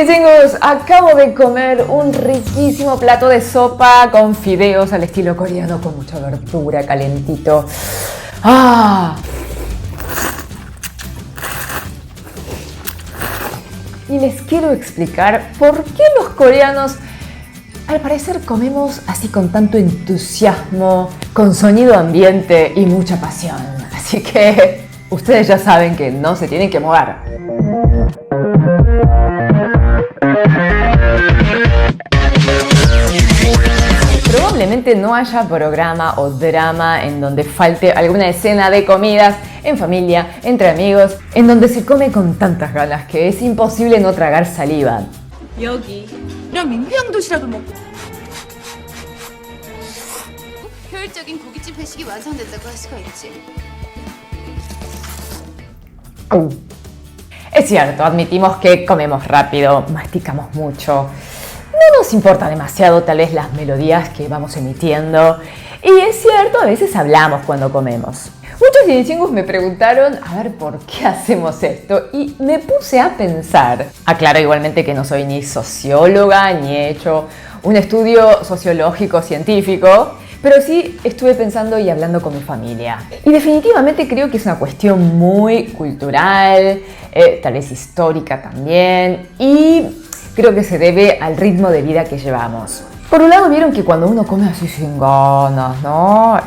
Chicos, acabo de comer un riquísimo plato de sopa con fideos al estilo coreano con mucha verdura, calentito. Y les quiero explicar por qué los coreanos al parecer comemos así con tanto entusiasmo, con sonido ambiente y mucha pasión. Así que ustedes ya saben que no se tienen que mover. Probablemente no haya programa o drama en donde falte alguna escena de comidas en familia, entre amigos, en donde se come con tantas ganas que es imposible no tragar saliva. 여기 이런 민규형 도시락을 먹고 효율적인 고깃집 회식이 완성됐다고 할 수가 있지. Es cierto, admitimos que comemos rápido, masticamos mucho. No nos importa demasiado tal vez las melodías que vamos emitiendo. Y es cierto, a veces hablamos cuando comemos. Muchos inichingus me preguntaron a ver por qué hacemos esto y me puse a pensar. Aclaro igualmente que no soy ni socióloga ni he hecho un estudio sociológico científico, pero sí estuve pensando y hablando con mi familia. Y definitivamente creo que es una cuestión muy cultural, tal vez histórica también, y creo que se debe al ritmo de vida que llevamos. Por un lado, vieron que cuando uno come así sin ganas, ¿no?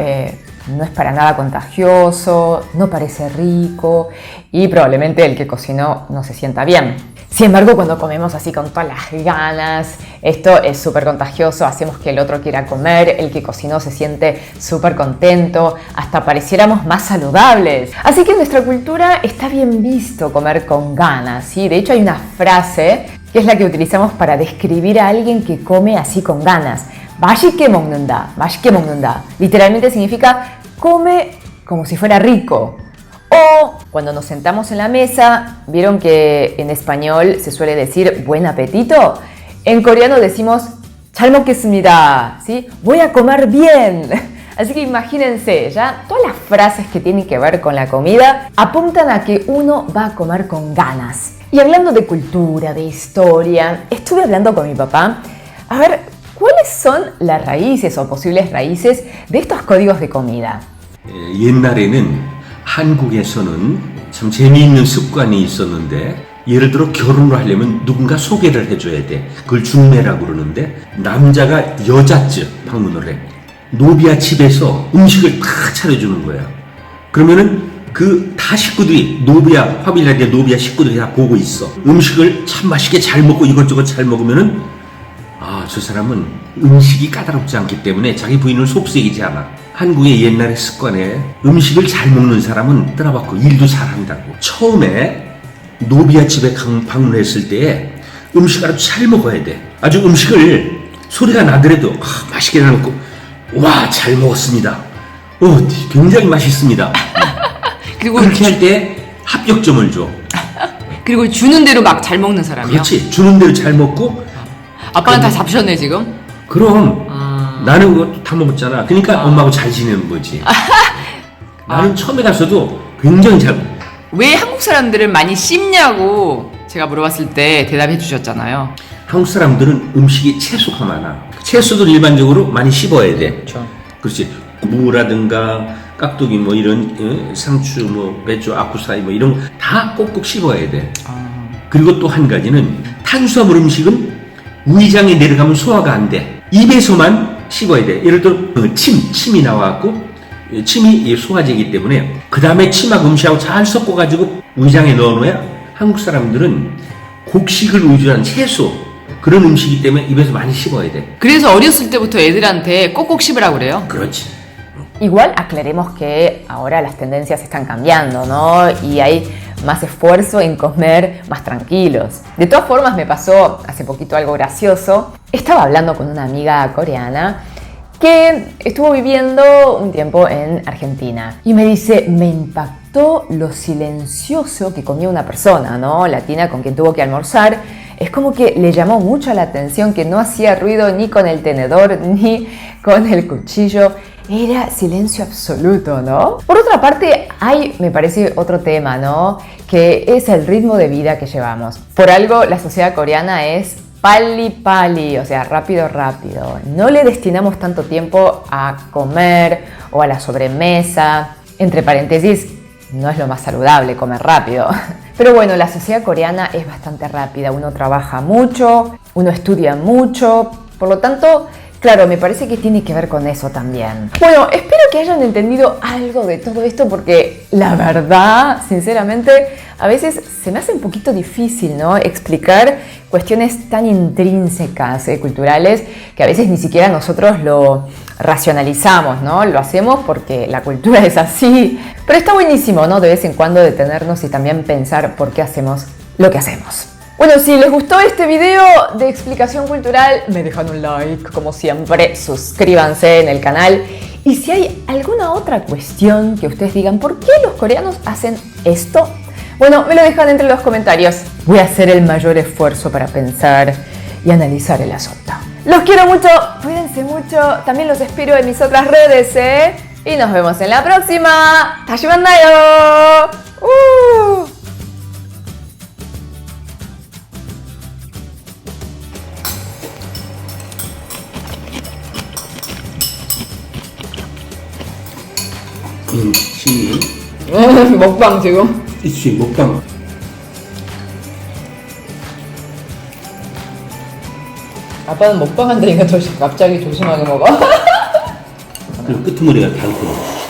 No es para nada contagioso, no parece rico y probablemente el que cocinó no se sienta bien. Sin embargo, cuando comemos así con todas las ganas, esto es súper contagioso, hacemos que el otro quiera comer, el que cocinó se siente súper contento, hasta pareciéramos más saludables. Así que en nuestra cultura está bien visto comer con ganas, ¿sí? De hecho hay una frase que es la que utilizamos para describir a alguien que come así con ganas. 맛있게 먹는다, 맛있게 먹는다. Literalmente significa come como si fuera rico. O cuando nos sentamos en la mesa, vieron que en español se suele decir buen apetito. En coreano decimos 잘 먹겠습니다, ¿sí? Voy a comer bien. Así que imagínense, ya todas las frases que tienen que ver con la comida apuntan a que uno va a comer con ganas. Y hablando de cultura, de historia, estuve hablando con mi papá. A ver, ¿cuáles son las raíces o posibles raíces de estos códigos de comida? 옛날에는 한국에서는 참 재미있는 습관이 있었는데, 예를 들어 결혼을 하려면 누군가 소개를 해줘야 돼. 그걸 중매라고 그러는데, 남자가 여잣집 방문을 해. 노비야 집에서 음식을 다 차려주는 거야. 그러면은 그 다 식구들이 노비야 파밀리아의 노비야 식구들이 다 보고 있어. 음식을 참 맛있게 잘 먹고 이것저것 잘 먹으면은 저 사람은 음식이 까다롭지 않기 때문에 자기 부인을 속썩이지 않아. 한국의 옛날의 습관에 음식을 잘 먹는 사람은 떠나봤고 일도 잘한다고. 처음에 노비야 집에 방문했을 때 음식을 아주 잘 먹어야 돼. 아주 음식을 소리가 나더라도 맛있게 나놓고 와, 잘 먹었습니다. 굉장히 맛있습니다. 그리고 그렇게 할 때 합격점을 줘. 그리고 주는 대로 막 잘 먹는 사람이요? 그렇지. 주는 대로 잘 먹고. 아빠는 다 잡으셨네 지금? 그럼 나는 그거 다 먹었잖아. 그러니까 엄마하고 잘 지내는 거지. 나는 처음에 갔어도 굉장히 잘. 왜 한국 사람들은 많이 씹냐고 제가 물어봤을 때 대답해 주셨잖아요. 한국 사람들은 음식이 채소가 많아. 채소도 일반적으로 많이 씹어야 돼. 그렇죠. 그렇지. 무라든가 깍두기 뭐 이런 상추 뭐 배추 아쿠사이 뭐 이런 거 다 꼭꼭 씹어야 돼. 그리고 또 한 가지는 탄수화물 음식은 위장에 내려가면 소화가 안 돼. 입에서만 씹어야 돼. 예를 들어 침이 나와갖고 침이 소화제이기 때문에 그 다음에 침하고 음식하고 잘 섞어가지고 위장에 넣어놓아야. 한국 사람들은 곡식을 위주로 한 채소 그런 음식이기 때문에 입에서 많이 씹어야 돼. 그래서 어렸을 때부터 애들한테 꼭꼭 씹으라고 그래요? 그렇지. Igual aclaremos que ahora las tendencias están cambiando, ¿no? Y hay más esfuerzo en comer más tranquilos. De todas formas, me pasó hace poquito algo gracioso. Estaba hablando con una amiga coreana que estuvo viviendo un tiempo en Argentina. Y me dice, me impactó lo silencioso que comía una persona, ¿no? Latina con quien tuvo que almorzar. Es como que le llamó mucho la atención que no hacía ruido ni con el tenedor ni con el cuchillo. Era silencio absoluto, ¿no? Por otra parte, hay, me parece, otro tema, ¿no? que es el ritmo de vida que llevamos. Por algo la sociedad coreana es pali pali, o sea, rápido rápido. No le destinamos tanto tiempo a comer o a la sobremesa. Entre paréntesis, no es lo más saludable comer rápido. Pero bueno, la sociedad coreana es bastante rápida. Uno trabaja mucho, uno estudia mucho. Por lo tanto, claro, me parece que tiene que ver con eso también. Bueno, espero que hayan entendido algo de todo esto porque la verdad, sinceramente, a veces se me hace un poquito difícil, ¿no? Explicar cuestiones tan intrínsecas, culturales, que a veces ni siquiera nosotros lo racionalizamos, ¿no? Lo hacemos porque la cultura es así. Pero está buenísimo, ¿no? De vez en cuando detenernos y también pensar por qué hacemos lo que hacemos. Bueno, si les gustó este video de explicación cultural, me dejan un like, como siempre, suscríbanse en el canal. Y si hay alguna otra cuestión que ustedes digan, ¿por qué los coreanos hacen esto? Bueno, me lo dejan entre los comentarios. Voy a hacer el mayor esfuerzo para pensar y analizar el asunto. Los quiero mucho, cuídense mucho. También los espero en mis otras redes, ¿eh? Y nos vemos en la próxima. 다시 만나요. 신이 먹방 지금. 이씨 먹방. 아빠는 먹방 한다니까 더 갑자기 조심하게 먹어. 그 끄트머리가 닳고.